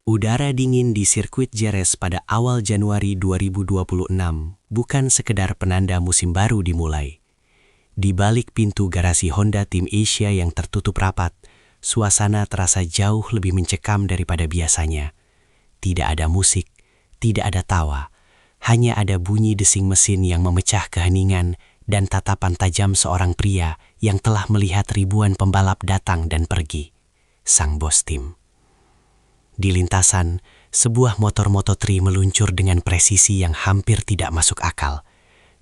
Udara dingin di sirkuit Jerez pada awal Januari 2026 bukan sekedar penanda musim baru dimulai. Di balik pintu garasi Honda Tim Asia yang tertutup rapat, suasana terasa jauh lebih mencekam daripada biasanya. Tidak ada musik, tidak ada tawa, hanya ada bunyi desing mesin yang memecah keheningan dan tatapan tajam seorang pria yang telah melihat ribuan pembalap datang dan pergi. Sang bos tim. Di lintasan, sebuah motor Moto3 meluncur dengan presisi yang hampir tidak masuk akal.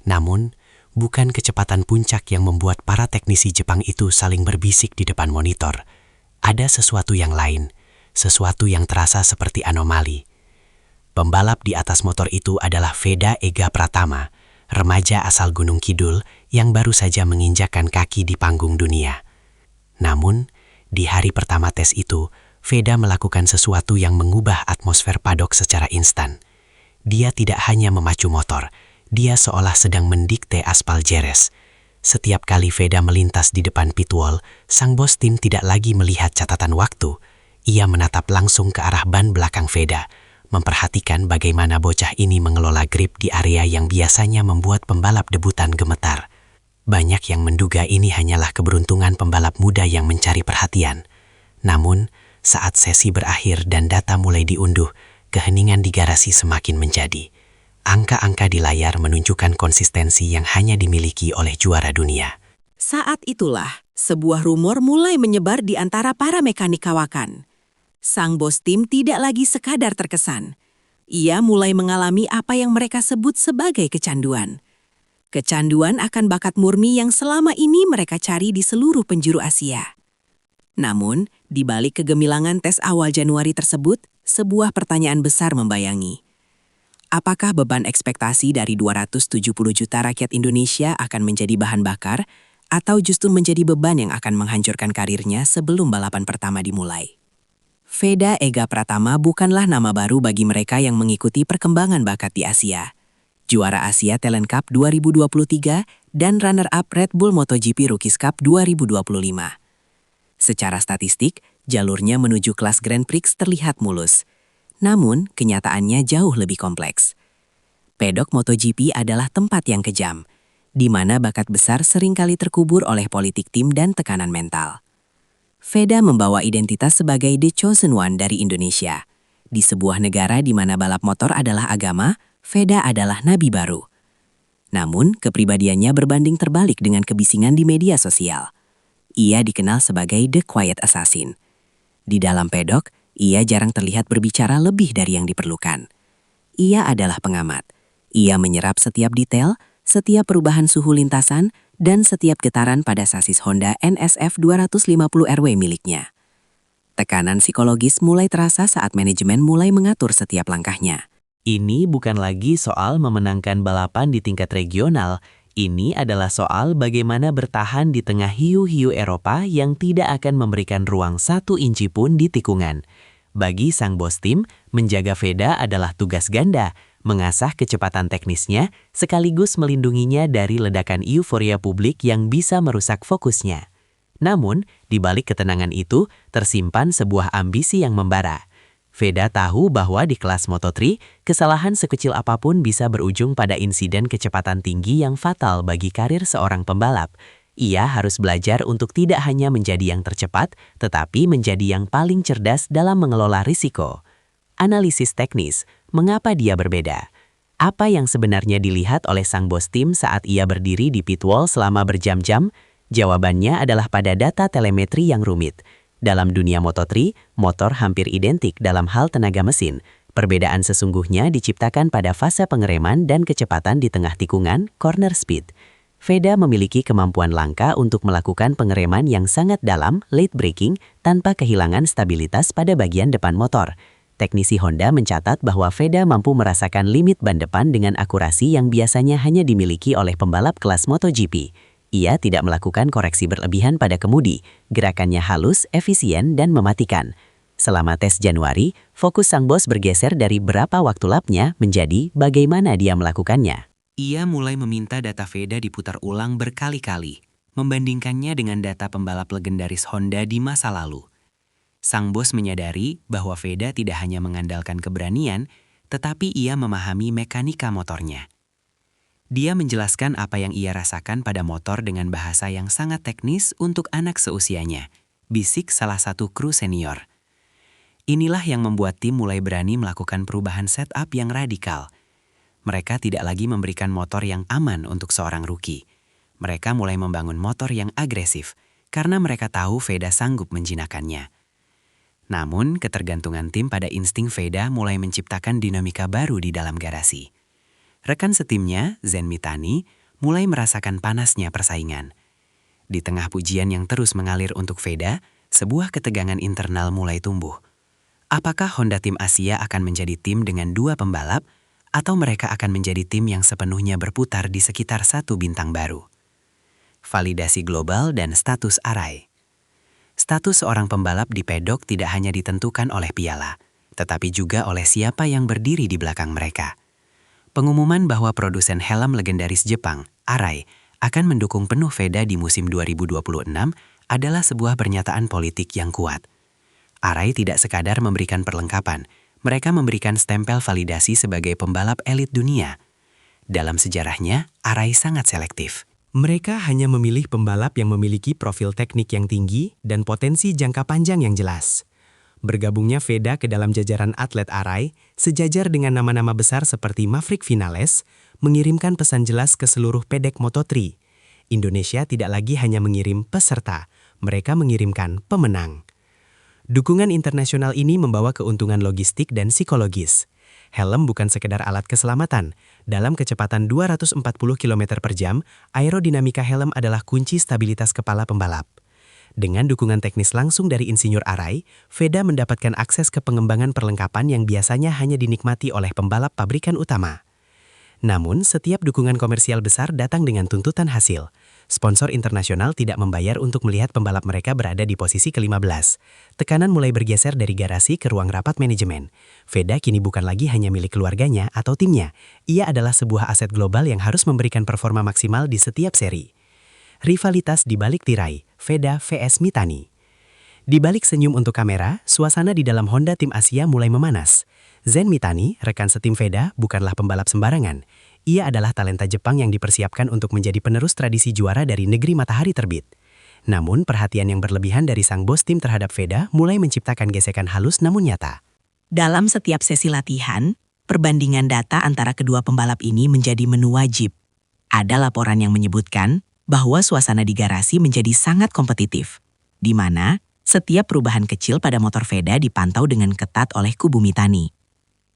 Namun, bukan kecepatan puncak yang membuat para teknisi Jepang itu saling berbisik di depan monitor. Ada sesuatu yang lain, sesuatu yang terasa seperti anomali. Pembalap di atas motor itu adalah Veda Ega Pratama, remaja asal Gunung Kidul yang baru saja menginjakkan kaki di panggung dunia. Namun, di hari pertama tes itu, Veda melakukan sesuatu yang mengubah atmosfer paddock secara instan. Dia tidak hanya memacu motor, dia seolah sedang mendikte aspal Jerez. Setiap kali Veda melintas di depan pit wall, sang bos tim tidak lagi melihat catatan waktu. Ia menatap langsung ke arah ban belakang Veda, memperhatikan bagaimana bocah ini mengelola grip di area yang biasanya membuat pembalap debutan gemetar. Banyak yang menduga ini hanyalah keberuntungan pembalap muda yang mencari perhatian. Namun, saat sesi berakhir dan data mulai diunduh, keheningan di garasi semakin menjadi. Angka-angka di layar menunjukkan konsistensi yang hanya dimiliki oleh juara dunia. Saat itulah, sebuah rumor mulai menyebar di antara para mekanik kawakan. Sang bos tim tidak lagi sekadar terkesan. Ia mulai mengalami apa yang mereka sebut sebagai kecanduan. Kecanduan akan bakat murni yang selama ini mereka cari di seluruh penjuru Asia. Namun, di balik kegemilangan tes awal Januari tersebut, sebuah pertanyaan besar membayangi. Apakah beban ekspektasi dari 270 juta rakyat Indonesia akan menjadi bahan bakar, atau justru menjadi beban yang akan menghancurkan karirnya sebelum balapan pertama dimulai? Veda Ega Pratama bukanlah nama baru bagi mereka yang mengikuti perkembangan bakat di Asia. Juara Asia Talent Cup 2023 dan runner-up Red Bull MotoGP Rookies Cup 2025. Secara statistik, jalurnya menuju kelas Grand Prix terlihat mulus. Namun, kenyataannya jauh lebih kompleks. Pedok MotoGP adalah tempat yang kejam, di mana bakat besar seringkali terkubur oleh politik tim dan tekanan mental. Veda membawa identitas sebagai The Chosen One dari Indonesia. Di sebuah negara di mana balap motor adalah agama, Veda adalah nabi baru. Namun, kepribadiannya berbanding terbalik dengan kebisingan di media sosial. Ia dikenal sebagai The Quiet Assassin. Di dalam pedok, ia jarang terlihat berbicara lebih dari yang diperlukan. Ia adalah pengamat. Ia menyerap setiap detail, setiap perubahan suhu lintasan, dan setiap getaran pada sasis Honda NSF 250RW miliknya. Tekanan psikologis mulai terasa saat manajemen mulai mengatur setiap langkahnya. Ini bukan lagi soal memenangkan balapan di tingkat regional. Ini adalah soal bagaimana bertahan di tengah hiu-hiu Eropa yang tidak akan memberikan ruang 1 inci pun di tikungan. Bagi sang bos tim, menjaga Veda adalah tugas ganda, mengasah kecepatan teknisnya sekaligus melindunginya dari ledakan euforia publik yang bisa merusak fokusnya. Namun, di balik ketenangan itu, tersimpan sebuah ambisi yang membara. Veda tahu bahwa di kelas Moto3, kesalahan sekecil apapun bisa berujung pada insiden kecepatan tinggi yang fatal bagi karir seorang pembalap. Ia harus belajar untuk tidak hanya menjadi yang tercepat, tetapi menjadi yang paling cerdas dalam mengelola risiko. Analisis teknis, mengapa dia berbeda? Apa yang sebenarnya dilihat oleh sang bos tim saat ia berdiri di pit wall selama berjam-jam? Jawabannya adalah pada data telemetri yang rumit. Dalam dunia Moto3, motor hampir identik dalam hal tenaga mesin. Perbedaan sesungguhnya diciptakan pada fase pengereman dan kecepatan di tengah tikungan, corner speed. Veda memiliki kemampuan langka untuk melakukan pengereman yang sangat dalam, late braking, tanpa kehilangan stabilitas pada bagian depan motor. Teknisi Honda mencatat bahwa Veda mampu merasakan limit ban depan dengan akurasi yang biasanya hanya dimiliki oleh pembalap kelas MotoGP. Ia tidak melakukan koreksi berlebihan pada kemudi, gerakannya halus, efisien, dan mematikan. Selama tes Januari, fokus sang bos bergeser dari berapa waktu lapnya menjadi bagaimana dia melakukannya. Ia mulai meminta data Veda diputar ulang berkali-kali, membandingkannya dengan data pembalap legendaris Honda di masa lalu. Sang bos menyadari bahwa Veda tidak hanya mengandalkan keberanian, tetapi ia memahami mekanika motornya. Dia menjelaskan apa yang ia rasakan pada motor dengan bahasa yang sangat teknis untuk anak seusianya, bisik salah satu kru senior. Inilah yang membuat tim mulai berani melakukan perubahan setup yang radikal. Mereka tidak lagi memberikan motor yang aman untuk seorang rookie. Mereka mulai membangun motor yang agresif, karena mereka tahu Veda sanggup menjinakkannya. Namun, ketergantungan tim pada insting Veda mulai menciptakan dinamika baru di dalam garasi. Rekan setimnya, Zen Mitani, mulai merasakan panasnya persaingan. Di tengah pujian yang terus mengalir untuk Veda, sebuah ketegangan internal mulai tumbuh. Apakah Honda Tim Asia akan menjadi tim dengan 2 pembalap, atau mereka akan menjadi tim yang sepenuhnya berputar di sekitar 1 bintang baru? Validasi global dan status Arai. Status seorang pembalap di pedok tidak hanya ditentukan oleh piala, tetapi juga oleh siapa yang berdiri di belakang mereka. Pengumuman bahwa produsen helm legendaris Jepang, Arai, akan mendukung penuh Veda di musim 2026 adalah sebuah pernyataan politik yang kuat. Arai tidak sekadar memberikan perlengkapan, mereka memberikan stempel validasi sebagai pembalap elit dunia. Dalam sejarahnya, Arai sangat selektif. Mereka hanya memilih pembalap yang memiliki profil teknik yang tinggi dan potensi jangka panjang yang jelas. Bergabungnya Veda ke dalam jajaran atlet Arai, sejajar dengan nama-nama besar seperti Maverick Vinales, mengirimkan pesan jelas ke seluruh pedek Moto3. Indonesia tidak lagi hanya mengirim peserta, mereka mengirimkan pemenang. Dukungan internasional ini membawa keuntungan logistik dan psikologis. Helm bukan sekedar alat keselamatan. Dalam kecepatan 240 km per jam, aerodinamika helm adalah kunci stabilitas kepala pembalap. Dengan dukungan teknis langsung dari insinyur Arai, Veda mendapatkan akses ke pengembangan perlengkapan yang biasanya hanya dinikmati oleh pembalap pabrikan utama. Namun, setiap dukungan komersial besar datang dengan tuntutan hasil. Sponsor internasional tidak membayar untuk melihat pembalap mereka berada di posisi ke-15. Tekanan mulai bergeser dari garasi ke ruang rapat manajemen. Veda kini bukan lagi hanya milik keluarganya atau timnya. Ia adalah sebuah aset global yang harus memberikan performa maksimal di setiap seri. Rivalitas di balik tirai, Veda vs Mitani. Di balik senyum untuk kamera, suasana di dalam Honda Tim Asia mulai memanas. Zen Mitani, rekan setim Veda, bukanlah pembalap sembarangan. Ia adalah talenta Jepang yang dipersiapkan untuk menjadi penerus tradisi juara dari negeri matahari terbit. Namun, perhatian yang berlebihan dari sang bos tim terhadap Veda mulai menciptakan gesekan halus namun nyata. Dalam setiap sesi latihan, perbandingan data antara kedua pembalap ini menjadi menu wajib. Ada laporan yang menyebutkan bahwa suasana di garasi menjadi sangat kompetitif, di mana setiap perubahan kecil pada motor Veda dipantau dengan ketat oleh kubu Mitani.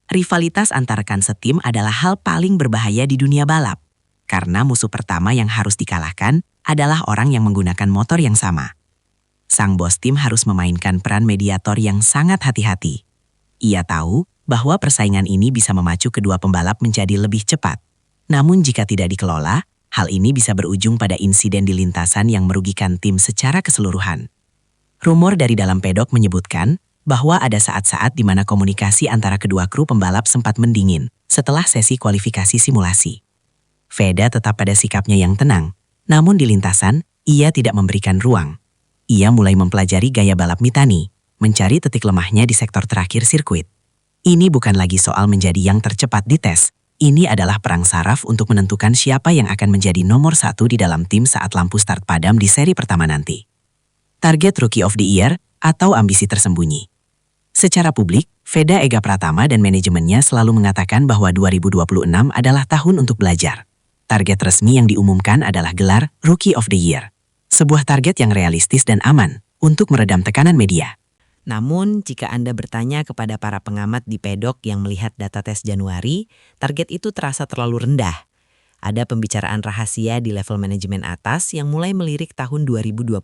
Rivalitas antar rekan setim adalah hal paling berbahaya di dunia balap, karena musuh pertama yang harus dikalahkan adalah orang yang menggunakan motor yang sama. Sang bos tim harus memainkan peran mediator yang sangat hati-hati. Ia tahu bahwa persaingan ini bisa memacu kedua pembalap menjadi lebih cepat. Namun jika tidak dikelola, hal ini bisa berujung pada insiden di lintasan yang merugikan tim secara keseluruhan. Rumor dari dalam pedok menyebutkan bahwa ada saat-saat di mana komunikasi antara kedua kru pembalap sempat mendingin setelah sesi kualifikasi simulasi. Veda tetap pada sikapnya yang tenang, namun di lintasan, ia tidak memberikan ruang. Ia mulai mempelajari gaya balap Mitani, mencari titik lemahnya di sektor terakhir sirkuit. Ini bukan lagi soal menjadi yang tercepat di tes, ini adalah perang saraf untuk menentukan siapa yang akan menjadi nomor 1 di dalam tim saat lampu start padam di seri pertama nanti. Target Rookie of the Year atau ambisi tersembunyi. Secara publik, Veda Ega Pratama dan manajemennya selalu mengatakan bahwa 2026 adalah tahun untuk belajar. Target resmi yang diumumkan adalah gelar Rookie of the Year. Sebuah target yang realistis dan aman untuk meredam tekanan media. Namun, jika Anda bertanya kepada para pengamat di pedok yang melihat data tes Januari, target itu terasa terlalu rendah. Ada pembicaraan rahasia di level manajemen atas yang mulai melirik tahun 2027.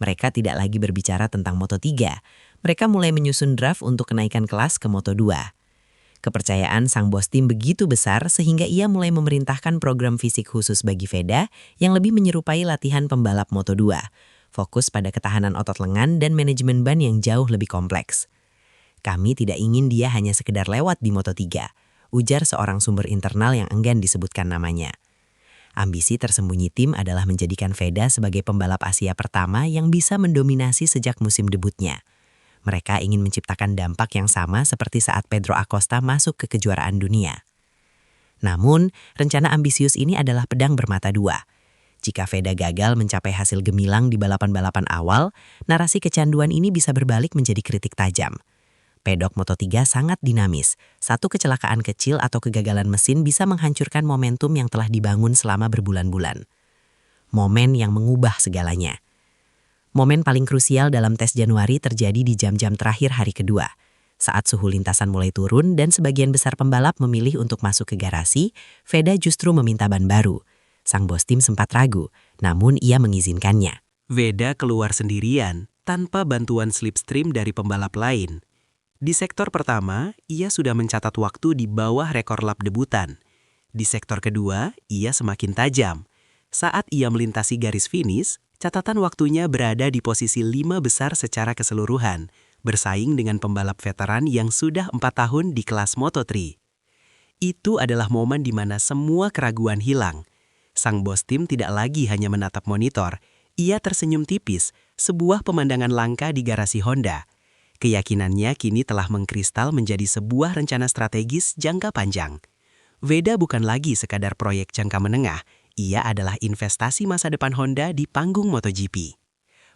Mereka tidak lagi berbicara tentang Moto3. Mereka mulai menyusun draft untuk kenaikan kelas ke Moto2. Kepercayaan sang bos tim begitu besar sehingga ia mulai memerintahkan program fisik khusus bagi Veda yang lebih menyerupai latihan pembalap Moto2, fokus pada ketahanan otot lengan dan manajemen ban yang jauh lebih kompleks. Kami tidak ingin dia hanya sekedar lewat di Moto3, ujar seorang sumber internal yang enggan disebutkan namanya. Ambisi tersembunyi tim adalah menjadikan Veda sebagai pembalap Asia pertama yang bisa mendominasi sejak musim debutnya. Mereka ingin menciptakan dampak yang sama seperti saat Pedro Acosta masuk ke kejuaraan dunia. Namun, rencana ambisius ini adalah pedang bermata dua. Jika Veda gagal mencapai hasil gemilang di balapan-balapan awal, narasi kecanduan ini bisa berbalik menjadi kritik tajam. Pedok Moto3 sangat dinamis. Satu kecelakaan kecil atau kegagalan mesin bisa menghancurkan momentum yang telah dibangun selama berbulan-bulan. Momen yang mengubah segalanya. Momen paling krusial dalam tes Januari terjadi di jam-jam terakhir hari kedua. Saat suhu lintasan mulai turun dan sebagian besar pembalap memilih untuk masuk ke garasi, Veda justru meminta ban baru. Sang bos tim sempat ragu, namun ia mengizinkannya. Veda keluar sendirian tanpa bantuan slipstream dari pembalap lain. Di sektor pertama, ia sudah mencatat waktu di bawah rekor lap debutan. Di sektor kedua, ia semakin tajam. Saat ia melintasi garis finish, catatan waktunya berada di posisi 5 besar secara keseluruhan, bersaing dengan pembalap veteran yang sudah 4 tahun di kelas Moto3. Itu adalah momen di mana semua keraguan hilang. Sang bos tim tidak lagi hanya menatap monitor, ia tersenyum tipis, sebuah pemandangan langka di garasi Honda. Keyakinannya kini telah mengkristal menjadi sebuah rencana strategis jangka panjang. Veda bukan lagi sekadar proyek jangka menengah, ia adalah investasi masa depan Honda di panggung MotoGP.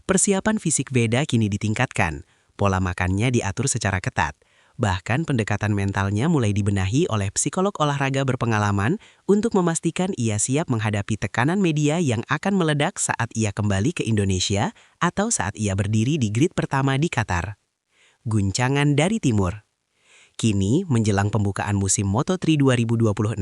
Persiapan fisik Veda kini ditingkatkan, pola makannya diatur secara ketat, bahkan pendekatan mentalnya mulai dibenahi oleh psikolog olahraga berpengalaman untuk memastikan ia siap menghadapi tekanan media yang akan meledak saat ia kembali ke Indonesia atau saat ia berdiri di grid pertama di Qatar. Guncangan dari timur. Kini, menjelang pembukaan musim Moto3 2026,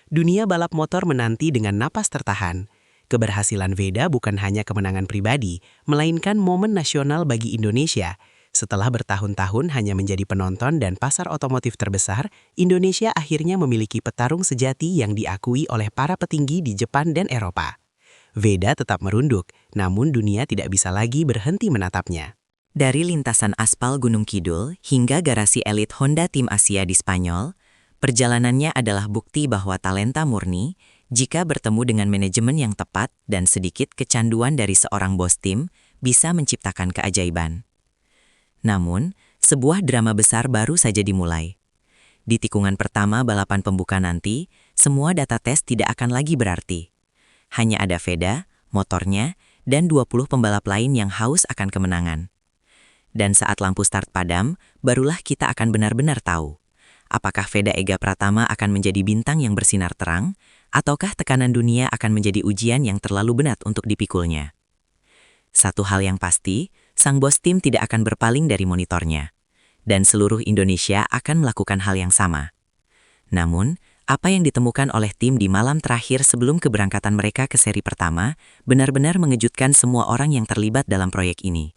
dunia balap motor menanti dengan napas tertahan. Keberhasilan Veda bukan hanya kemenangan pribadi, melainkan momen nasional bagi Indonesia. Setelah bertahun-tahun hanya menjadi penonton dan pasar otomotif terbesar, Indonesia akhirnya memiliki petarung sejati yang diakui oleh para petinggi di Jepang dan Eropa. Veda tetap merunduk, namun dunia tidak bisa lagi berhenti menatapnya. Dari lintasan aspal Gunung Kidul hingga garasi elit Honda Tim Asia di Spanyol, perjalanannya adalah bukti bahwa talenta murni, jika bertemu dengan manajemen yang tepat dan sedikit kecanduan dari seorang bos tim, bisa menciptakan keajaiban. Namun, sebuah drama besar baru saja dimulai. Di tikungan pertama balapan pembuka nanti, semua data tes tidak akan lagi berarti. Hanya ada Veda, motornya, dan 20 pembalap lain yang haus akan kemenangan. Dan saat lampu start padam, barulah kita akan benar-benar tahu. Apakah Veda Ega Pratama akan menjadi bintang yang bersinar terang, ataukah tekanan dunia akan menjadi ujian yang terlalu berat untuk dipikulnya? Satu hal yang pasti, sang bos tim tidak akan berpaling dari monitornya. Dan seluruh Indonesia akan melakukan hal yang sama. Namun, apa yang ditemukan oleh tim di malam terakhir sebelum keberangkatan mereka ke seri pertama, benar-benar mengejutkan semua orang yang terlibat dalam proyek ini.